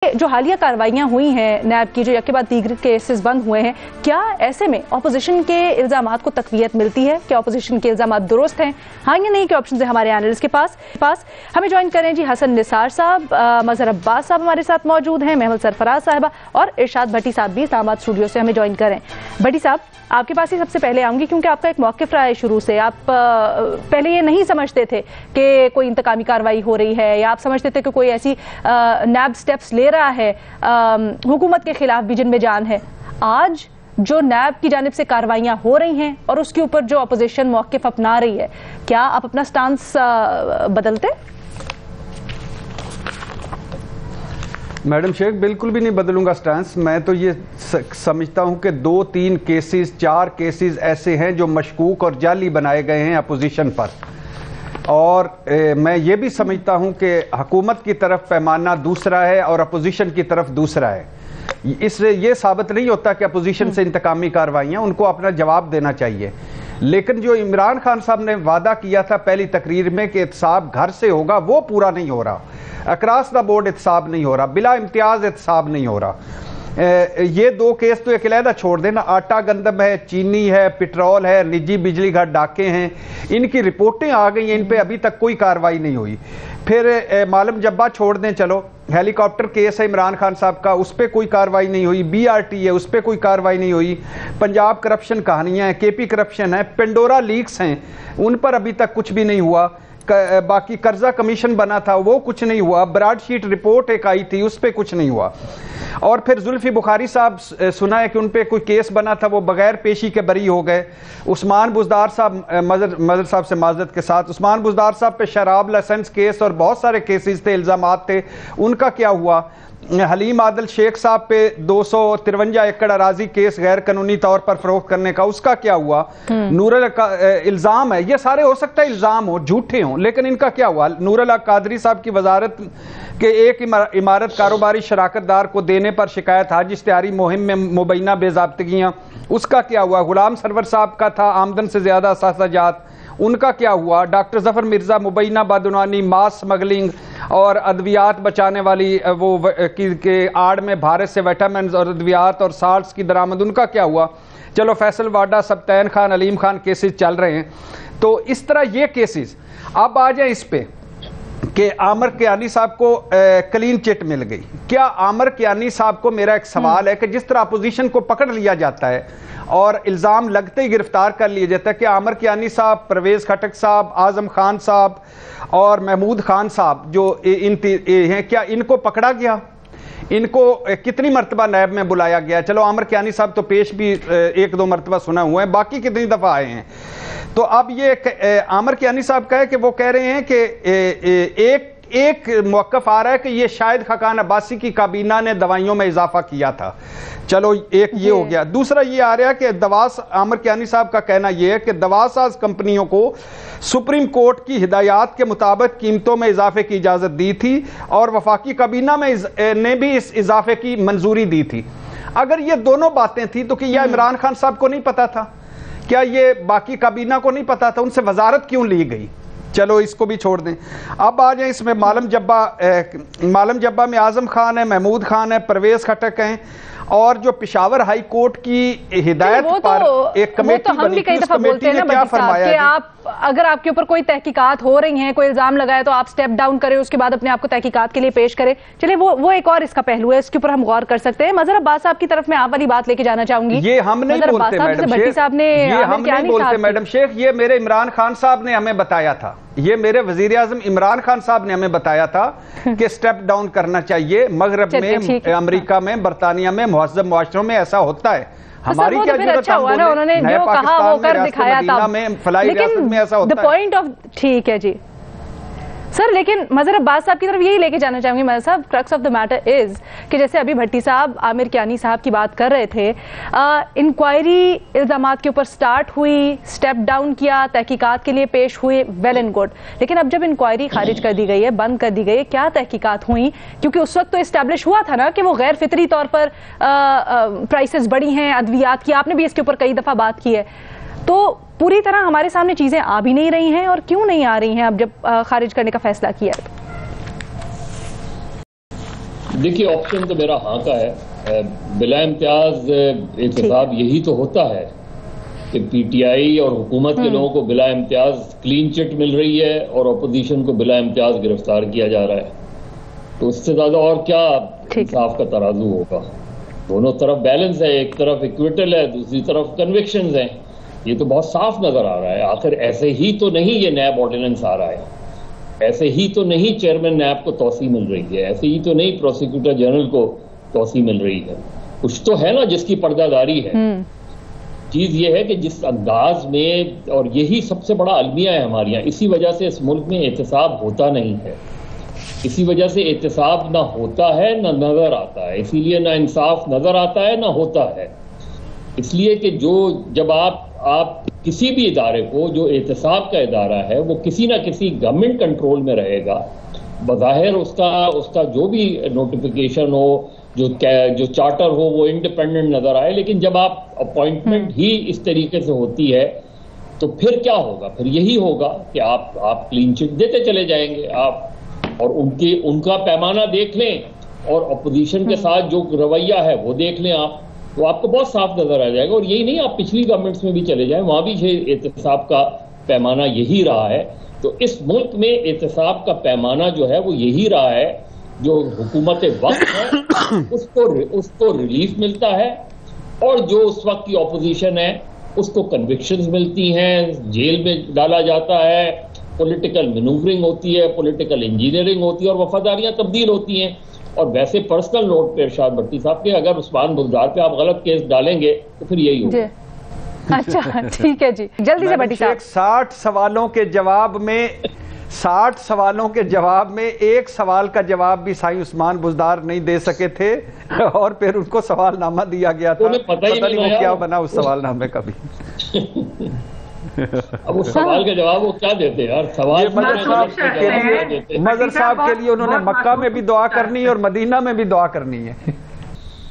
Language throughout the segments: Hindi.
जो हालिया कार्रवाइयां हुई हैं नैब की, जो एक के बाद दीगर केसेस बंद हुए हैं, क्या ऐसे में ऑपोजिशन के इल्जामात को तकवीयत मिलती है? क्या ऑपोजिशन के इल्जामात दुरुस्त हैं? हाँ या नहीं के ऑप्शन है हमारे एनालिस्ट के पास। हमें ज्वाइन करें जी हसन निसार साहब, मजहर अब्बास साहब हमारे साथ मौजूद हैं, महमल सरफराज साहिबा और इरशाद भट्टी साहब भी इस्लामाबाद स्टूडियो से हमें ज्वाइन करें। भट्टी साहब, आपके पास ही सबसे पहले आऊंगी क्योंकि आपका एक मौक़िफ़ रहा है शुरू से। आप पहले ये नहीं समझते थे कि कोई इंतकामी कार्रवाई हो रही है, या आप समझते थे कि कोई ऐसी नैब स्टेप्स ले रहा है हुकूमत के खिलाफ भी जिनमें जान है। आज जो नैब की जानिब से कार्रवाइयां हो रही हैं और उसके ऊपर जो अपोजिशन मौक़िफ़ अपना रही है, क्या आप अपना स्टांस बदलते? मैडम शेख, बिल्कुल भी नहीं बदलूंगा स्टांस। मैं तो ये समझता हूं कि 2-3 केसेस 4 केसेस ऐसे हैं जो मशकूक और जाली बनाए गए हैं अपोजिशन पर, और मैं ये भी समझता हूं कि हुकूमत की तरफ पैमाना दूसरा है और अपोजिशन की तरफ दूसरा है। इससे ये साबित नहीं होता कि अपोजिशन से इंतकामी कार्रवाइयाँ, उनको अपना जवाब देना चाहिए। लेकिन जो इमरान खान साहब ने वादा किया था पहली तकरीर में कि एहतसाब घर से होगा, वो पूरा नहीं हो रहा। अक्रॉस द बोर्ड एहतसाब नहीं हो रहा, बिला इम्तियाज एहतसाब नहीं हो रहा। ये 2 केस तो एक अलहदा छोड़ देना, आटा गंदम है, चीनी है, पेट्रोल है, निजी बिजली घर डाके हैं, इनकी रिपोर्टें आ गई हैं, इन पे अभी तक कोई कार्रवाई नहीं हुई। फिर मालूम जब्बा छोड़ दें, चलो हेलीकॉप्टर केस है इमरान खान साहब का, उस पर कोई कार्रवाई नहीं हुई। BRT है, उस पर कोई कार्रवाई नहीं हुई। पंजाब करप्शन कहानियाँ हैं, KP करप्शन है, पेंडोरा लीक्स हैं, उन पर अभी तक कुछ भी नहीं हुआ। बाकी कर्जा कमीशन बना था, वो कुछ नहीं हुआ। ब्राडशीट रिपोर्ट एक आई थी, उस पर कुछ नहीं हुआ। और फिर जुल्फी बुखारी साहब सुना है कि उन पर कोई केस बना था, वो बगैर पेशी के बरी हो गए। उस्मान बुजदार साहब, मदर साहब से माजरत के साथ, उस्मान बुजदार साहब पे शराब लाइसेंस केस और बहुत सारे केसेस थे, इल्जामात थे, उनका क्या हुआ? हलीम आदिल शेख साहब पे 253 एकड़ अराजी केस गैर कानूनी तौर पर फरोख्त करने का, उसका क्या हुआ? नूरुल का इल्जाम है, ये सारे हो सकता है इल्जाम हो, झूठे हों, लेकिन इनका क्या हुआ? नूरुल कादरी साहब की वजारत के एक इमारत कारोबारी शराकतदार को देने पर शिकायत, हाजी इश्तिहारी मुहिम में मुबैना बेज़ाब्तगियाँ, उसका क्या हुआ? गुलाम सरवर साहब का था आमदन से ज्यादा असासाजात, उनका क्या हुआ? डॉक्टर जफर मिर्जा मुबैना बदनवानी, मास स्मगलिंग और अद्वियात बचाने वाली वो के आड़ में भारत से विटामिन और अद्वियात और साल्ट्स की दरामद, उनका क्या हुआ? चलो फैसल वाडा, सबतैन खान, अलीम खान केसेस चल रहे हैं। तो इस तरह ये केसेस। अब आ जाए इस पे कि आमिर कियानी साहब को क्लीन चिट मिल गई। क्या आमिर कियानी साहब को, मेरा एक सवाल है कि जिस तरह अपोजिशन को पकड़ लिया जाता है और इल्ज़ाम लगते ही गिरफ्तार कर लिया जाता है, कि आमिर कियानी साहब, परवेज़ खटक साहब, आज़म खान साहब और महमूद खान साहब जो हैं, क्या इनको पकड़ा गया? इनको कितनी मरतबा नैब में बुलाया गया? चलो आमिर कियानी साहब तो पेश भी 1-2 मरतबा सुना हुआ है, बाकी कितनी दफ़ा आए हैं? तो अब ये आमिर कियानी साहब का है कि वो कह रहे हैं कि एक मौक़िफ़ आ रहा है कि ये शायद खकान अब्बासी की काबीना ने दवाइयों में इजाफा किया था। चलो एक ये हो गया। दूसरा ये आ रहा है कि दवास, आमिर कियानी साहब का कहना यह है कि दवासाज कंपनियों को सुप्रीम कोर्ट की हिदायत के मुताबिक कीमतों में इजाफे की इजाज़त दी थी और वफाकी काबीना में ने भी इस इजाफे की मंजूरी दी थी। अगर ये दोनों बातें थी तो क्या इमरान खान साहब को नहीं पता था? क्या ये बाकी काबीना को नहीं पता था? उनसे वजारत क्यों ली गई? चलो इसको भी छोड़ दें। अब आ जाए इसमें मालम जब्बा में आज़म खान है, महमूद खान है, परवेज़ खटक हैं, और जो पेशावर हाई कोर्ट की हिदायत पर एक कमेटी बनी थी, उस कमेटी ने क्या फरमाया कि आप अगर आपके ऊपर कोई तहकीकात हो रही हैं, कोई इल्जाम लगाए तो आप स्टेप डाउन करें, उसके बाद अपने आप को तहकीकात के लिए पेश करें। चलिए वो एक और इसका पहलू है, इसके ऊपर हम गौर कर सकते हैं। मजहर अब्बास साहब की तरफ मैं आप वाली बात लेके जाना चाहूंगी। ये हम नहीं बोलते मैडम शेख, ये मेरे इमरान खान साहब ने हमें बताया था, ये मेरे वजीर आजम इमरान खान साहब ने हमें बताया था कि स्टेप डाउन करना चाहिए। मगरब में, अमेरिका में, बरतानिया में, मुहज़्ज़ब मुआशरों में ऐसा होता है। हमारी क्या जरूरत? अच्छा हुआ ना, उन्होंने जो कहा वो कर दिखाया था। लेकिन ठीक है जी सर, लेकिन मजहर अब्बास साहब की तरफ यही लेके जाना चाहूंगी। मजहर साहब, crux of the matter is कि जैसे अभी भट्टी साहब आमिर कियानी साहब की बात कर रहे थे, इंक्वायरी इल्जामात के ऊपर स्टार्ट हुई, स्टेप डाउन किया, तहकीकात के लिए पेश हुए, वेल एंड गुड। लेकिन अब जब इंक्वायरी खारिज कर दी गई है, बंद कर दी गई है, क्या तहकीकात हुई? क्योंकि उस वक्त तो इस्टेब्लिश हुआ था ना कि वो गैर फितरी तौर पर प्राइसेस बढ़ी हैं अद्वियात की, आपने भी इसके ऊपर कई दफा बात की है। तो पूरी तरह हमारे सामने चीजें आ भी नहीं रही हैं, और क्यों नहीं आ रही हैं अब जब खारिज करने का फैसला किया है? देखिए, ऑप्शन तो मेरा हाँ का है। बिला इम्तियाज एहतसाब यही तो होता है कि पीटीआई और हुकूमत के लोगों को बिला इम्तियाज क्लीन चिट मिल रही है और अपोजिशन को बिला इम्तियाज गिरफ्तार किया जा रहा है। तो उससे ज्यादा और क्या इंसाफ का तराजू होगा। दोनों तरफ बैलेंस है, एक तरफ इक्विटल है, दूसरी तरफ कन्विक्शंस हैं। ये तो बहुत साफ नजर आ रहा है। आखिर ऐसे ही तो नहीं ये नैब ऑर्डिनेंस आ रहा है, ऐसे ही तो नहीं चेयरमैन नैब को तौसी मिल रही है, ऐसे ही तो नहीं प्रोसिक्यूटर जनरल को तौसी मिल रही है। कुछ तो है ना जिसकी पर्दादारी है। चीज ये है कि जिस अंदाज में, और यही सबसे बड़ा अलमिया है हमारे यहाँ, इसी वजह से इस मुल्क में एहतसाब होता नहीं है, इसी वजह से एहतसाब ना होता है ना नजर आता है, इसीलिए ना इंसाफ नजर आता है ना होता है। इसलिए कि जब आप किसी भी इदारे को, जो एहतसाब का इदारा है, वो किसी ना किसी गवर्नमेंट कंट्रोल में रहेगा, बज़ाहिर उसका जो भी नोटिफिकेशन हो, जो चार्टर हो, वो इंडिपेंडेंट नजर आए, लेकिन जब आप अपॉइंटमेंट ही इस तरीके से होती है तो फिर क्या होगा? फिर यही होगा कि आप क्लीन चिट देते चले जाएंगे आप, और उनका पैमाना देख लें और अपोजिशन के साथ जो रवैया है वो देख लें आप, तो आपको बहुत साफ नजर आ जाएगा। और यही नहीं, आप पिछली गवर्नमेंट्स में भी चले जाएं, वहां भी एहतसाब का पैमाना यही रहा है। तो इस मुल्क में एहतसाब का पैमाना जो है वो यही रहा है। जो हुकूमत वक्त है उसको रिलीफ मिलता है, और जो उस वक्त की ऑपोजिशन है उसको कन्विक्शंस मिलती हैं, जेल में डाला जाता है, पॉलिटिकल मैनूवरिंग होती है, पॉलिटिकल इंजीनियरिंग होती है और वफादारियां तब्दील होती हैं। और वैसे पर्सनल नोट पे इरशाद भट्टी साहब के, अगर उस्मान बुज़दार पे आप गलत केस डालेंगे तो फिर यही होगा। अच्छा, ठीक है जी, जल्दी से भट्टी साहब। 60 सवालों के जवाब में एक सवाल का जवाब भी साईं उस्मान बुज़दार नहीं दे सके थे, और फिर उनको सवालनामा दिया गया था। पता नहीं वो क्या बना उस सवालनामे का भी। अब उस सवाल का जवाब वो क्या देते यार? सवाल मजहर साहब के लिए उन्होंने मक्का में भी दुआ करनी है और मदीना में भी दुआ करनी है।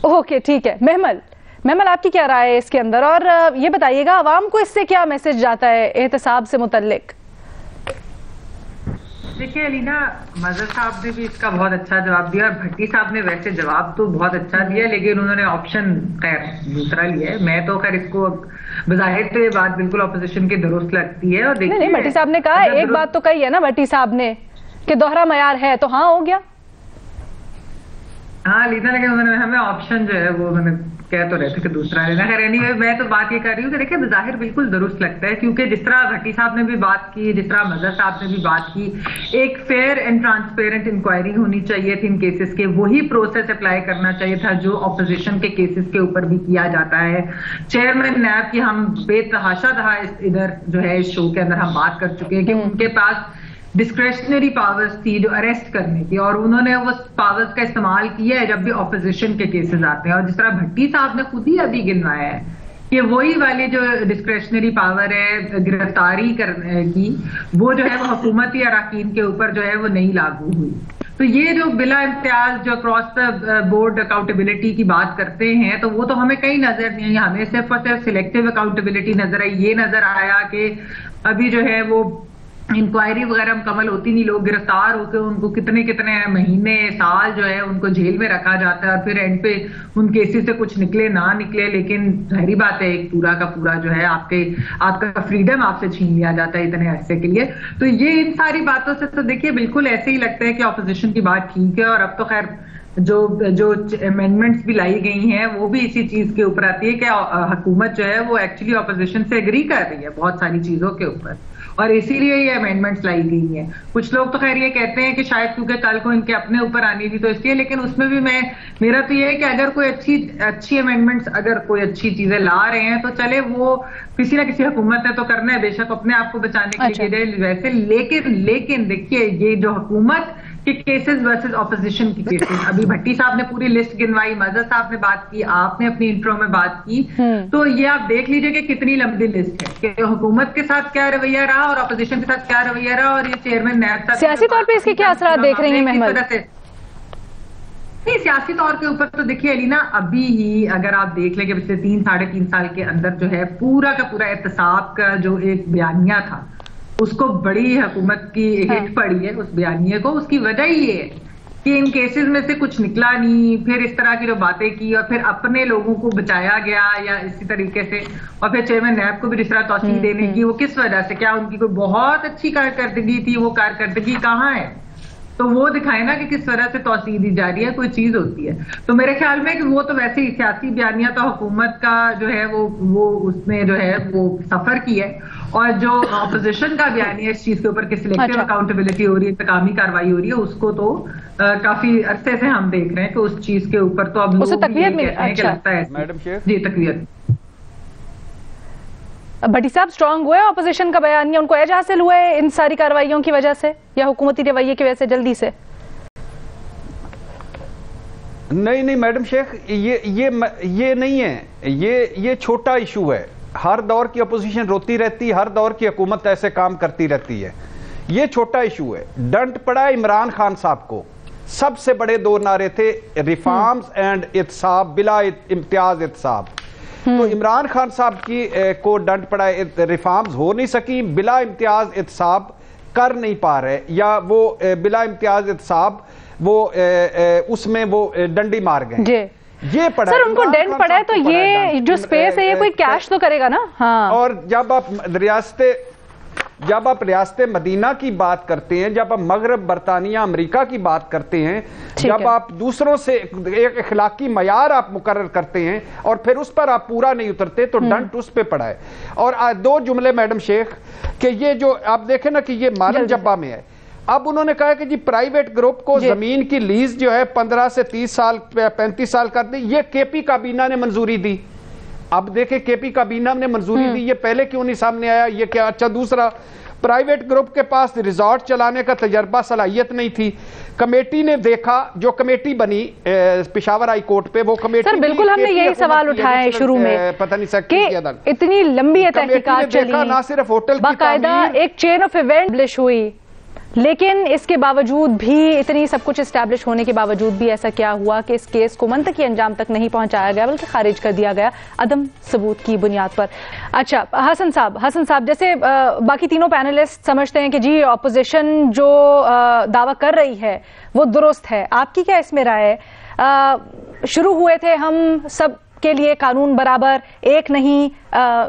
ओके, ठीक है। महमल, आपकी क्या राय है इसके अंदर, और ये बताइएगा अवाम को इससे क्या मैसेज जाता है एहतसाब से मुतल्लिक? देखिए अलीना, मजहर साहब ने भी इसका बहुत अच्छा जवाब दिया और भट्टी साहब ने वैसे जवाब तो बहुत अच्छा दिया, लेकिन उन्होंने ऑप्शन खैर दूसरा लिया है। मैं तो खैर इसको बज़ाहिर तो ये बात बिल्कुल ऑपोजिशन की दुरुस्त लगती है। और देखिए नहीं, भट्टी साहब ने कहा, एक बात तो कही है ना भट्टी साहब ने कि दोहरा मयार है, तो हाँ हो गया। हाँ लीना, लेकिन उन्होंने हमें ऑप्शन जो है वो मैंने कह तो रहे थे कि दूसरा लेना। खैर एनीवे, मैं तो बात ये कर रही हूँ कि देखिए बज़ाहिर बिल्कुल दुरुस्त लगता है, क्योंकि जिस तरह भट्टी साहब ने भी बात की, जिस तरह मजहर साहब ने भी बात की, एक फेयर एंड ट्रांसपेरेंट इंक्वायरी होनी चाहिए थी इन केसेस के, वही प्रोसेस अप्लाई करना चाहिए था जो ऑपोजिशन के केसेस के ऊपर भी किया जाता है। चेयरमैन नैब की हम बेतहाशा इधर जो है इस शो के अंदर हम बात कर चुके हैं कि उनके पास डिस्क्रेशनरी पावर्स थी जो अरेस्ट करने की, और उन्होंने वो पावर्स का इस्तेमाल किया है जब भी ऑपोजिशन के केसेस आते हैं। और जिस तरह भट्टी साहब ने खुद ही अभी गिनवाया है कि वही वाली जो डिस्क्रेशनरी पावर है गिरफ्तारी करने की, वो जो है वो हुकूमती अरकान के ऊपर जो है वो नहीं लागू हुई। तो ये जो बिला इम्तियाज जो क्रॉस द बोर्ड अकाउंटेबिलिटी की बात करते हैं, तो वो तो हमें कहीं नजर नहीं आई। हमें सिर्फ और सिर्फ सिलेक्टिव अकाउंटेबिलिटी नजर आई। ये नजर आया कि अभी जो है वो इंक्वायरी वगैरह मुकम्मल होती नहीं, लोग गिरफ्तार होकर उनको कितने कितने महीने साल जो है उनको जेल में रखा जाता है, और फिर एंड पे उन केसेस से कुछ निकले ना निकले, लेकिन जाहिर बात है एक पूरा का पूरा जो है आपका फ्रीडम आपसे छीन लिया जाता है इतने अरसे के लिए। तो ये इन सारी बातों से तो देखिए बिल्कुल ऐसे ही लगता है कि ऑपोजिशन की बात ठीक है। और अब तो खैर जो अमेंडमेंट्स भी लाई गई हैं वो भी इसी चीज के ऊपर आती है कि हुकूमत जो है वो एक्चुअली ऑपोजिशन से एग्री कर रही है बहुत सारी चीजों के ऊपर, और इसीलिए ये अमेंडमेंट्स लाई गई हैं। कुछ लोग तो खैर ये कहते हैं कि शायद क्योंकि कल को इनके अपने ऊपर आनी थी तो इसलिए, लेकिन उसमें भी मेरा तो ये है कि अगर कोई अच्छी अमेंडमेंट्स, अगर कोई अच्छी चीजें ला रहे हैं तो चले, वो किसी ना किसी हुकूमत ने तो करना है, बेशक अपने आप को बचाने के लिए वैसे, लेकिन देखिए ये जो हुकूमत के केसेस वर्सेस ऑपोजिशन की केसेस, अभी भट्टी साहब ने पूरी लिस्ट गिनवाई, मजहर साहब ने बात की, आपने अपनी इंट्रो में बात की, तो ये आप देख लीजिए कि कितनी लंबी लिस्ट है कि हुकूमत के साथ क्या रवैया रहा और ऑपोजिशन के साथ क्या रवैया रहा, और ये चेयरमैन नैब सियासी तौर पे इसके क्या असर देख रही हैं महमूद? नहीं, सियासी तौर के ऊपर तो देखिए अलीना, अभी ही अगर आप देख लें कि पिछले 3-3.5 साल के अंदर जो है पूरा का पूरा एहतसाब का जो एक बयानिया था उसको बड़ी हुकूमत की हिट पड़ी है उस बयानिए को। उसकी वजह ये है कि इन केसेस में से कुछ निकला नहीं, फिर इस तरह की जो बातें की और फिर अपने लोगों को बचाया गया या इसी तरीके से, और फिर चेयरमैन नैब को भी जिस तरह तौसीह देने की, वो किस वजह से, क्या उनकी कोई बहुत अच्छी कारकर्दगी थी, वो कारकर्दगी कहाँ है, तो वो दिखाए ना कि किस तरह से तौसीह दी जा रही है, कोई चीज होती है। तो मेरे ख्याल में कि वो तो वैसे ही सियासी बयानिया तो हुकूमत का जो है वो उसने जो है वो सफर की है, और जो अपोजिशन का बयानिया इस चीज के ऊपर कि सिलेक्टिव अकाउंटेबिलिटी हो रही है, इंतकामी कार्रवाई हो रही है, उसको तो काफी अरसे से हम देख रहे हैं कि उस चीज के ऊपर तो अब लोग तकवीयत में लगता है मैडम शेख जी तकवीयत। भट्टी साहब स्ट्रांग हुए ऑपोजिशन का बयानिया, उनको एज हासिल हुए इन सारी कार्रवाइयों की वजह से या हुकूमती रवैये की वजह से जल्दी से? नहीं मैडम शेख, ये नहीं है, ये छोटा इशू है। हर दौर की अपोजिशन रोती रहती है, हर दौर की हुकूमत ऐसे काम करती रहती है। ये छोटा इशू है। डंट पड़ा इमरान खान साहब को। सबसे बड़े दो नारे थे, रिफॉर्म्स एंड इत्साब, बिला इम्तियाज इत्साब। तो इमरान खान साहब की को डंट पड़ा, रिफॉर्म्स हो नहीं सकी, बिला इम्तियाज इत्साब कर नहीं पा रहे, या वो बिला इम्तियाज इत्साब वो उसमें वो डंडी मार गए। ये पड़ा सर, उनको डेंट पड़ा है तो ये जो स्पेस है ये कोई कैश तो करेगा ना। हाँ। और जब आप रियासत मदीना की बात करते हैं, जब आप मगरब बरतानिया अमेरिका की बात करते हैं, जब आप दूसरों से एक इखलाकी मयार आप मुकर्रर करते हैं और फिर उस पर आप पूरा नहीं उतरते, तो डंट उस पे पड़ा है। और दो जुमले मैडम शेख कि ये जो आप देखें ना कि ये मारम जब्बा में है। अब उन्होंने कहा कि जी प्राइवेट ग्रुप को जमीन की लीज जो है 15 से 30 साल 35 साल कर दी। ये केपी काबीना ने मंजूरी दी। अब देखें केपी काबीना ने मंजूरी दी, ये पहले क्यों नहीं सामने आया? ये क्या? अच्छा, दूसरा, प्राइवेट ग्रुप के पास रिजॉर्ट चलाने का तजर्बा सलाहियत नहीं थी। कमेटी ने देखा, जो कमेटी बनी पेशावर हाई कोर्ट पे, वो कमेटी, सर बिल्कुल हमने यही सवाल उठाया है शुरू में, पता नहीं सकती इतनी लंबी तहकीकात चली, ना सिर्फ होटल, बाकायदा एक चेन ऑफ इवेंट एस्टैब्लिश हुई, लेकिन इसके बावजूद भी, इतनी सब कुछ एस्टैब्लिश होने के बावजूद भी ऐसा क्या हुआ कि इस केस को मंतकी अंजाम तक नहीं पहुंचाया गया, बल्कि खारिज कर दिया गया अदम सबूत की बुनियाद पर। अच्छा, हसन साहब, जैसे बाकी तीनों पैनलिस्ट समझते हैं कि जी ऑपोजिशन जो दावा कर रही है वो दुरुस्त है, आपकी क्या इसमें राय है? शुरू हुए थे हम सब के लिए कानून बराबर, एक नहीं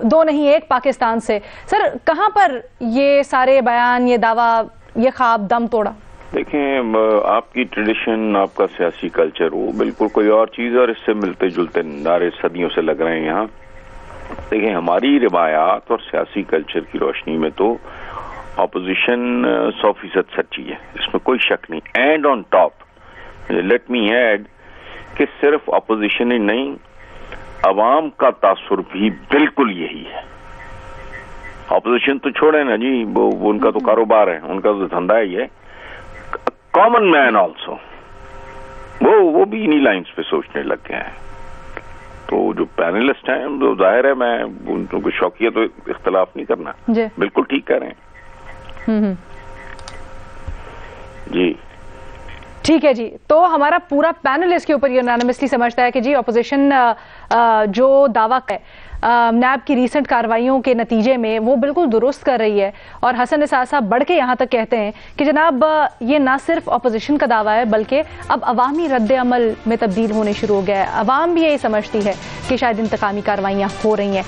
दो नहीं, एक पाकिस्तान से। सर, कहां पर ये सारे बयान, ये दावा, ये ख्वाब दम तोड़ा? देखें, आपकी ट्रेडिशन, आपका सियासी कल्चर वो बिल्कुल कोई और चीज है, और इससे मिलते जुलते नारे सदियों से लग रहे हैं यहाँ। देखें, हमारी रिवायात और सियासी कल्चर की रोशनी में तो ऑपोजिशन 100% सच्ची है, इसमें कोई शक नहीं। And on top let me add कि सिर्फ ऑपोजिशन ही नहीं, अवाम का तासुर भी बिल्कुल यही है। ऑपोजिशन तो छोड़े ना जी, वो उनका तो कारोबार है, उनका तो धंधा ही है। कॉमन मैन ऑल्सो वो भी इन्हीं लाइंस पे सोचने लग गए हैं। तो जो पैनलिस्ट हैं, तो जाहिर है मैं उनको शौकिया तो इख्तलाफ नहीं करना, बिल्कुल ठीक कह रहे हैं जी। ठीक है जी, तो हमारा पूरा पैनल इसके ऊपर यूनानिमसली समझता है कि जी ऑपोजिशन जो दावा है नैब की रीसेंट कार्रवाइयों के नतीजे में वो बिल्कुल दुरुस्त कर रही है। और हसन निसार साहब बढ़ के यहाँ तक कहते हैं कि जनाब ये ना सिर्फ ऑपोजिशन का दावा है, बल्कि अब अवामी रद्द अमल में तब्दील होने शुरू हो गया है। अवाम भी यही समझती है कि शायद इंतकामी कार्रवाइयाँ हो रही हैं।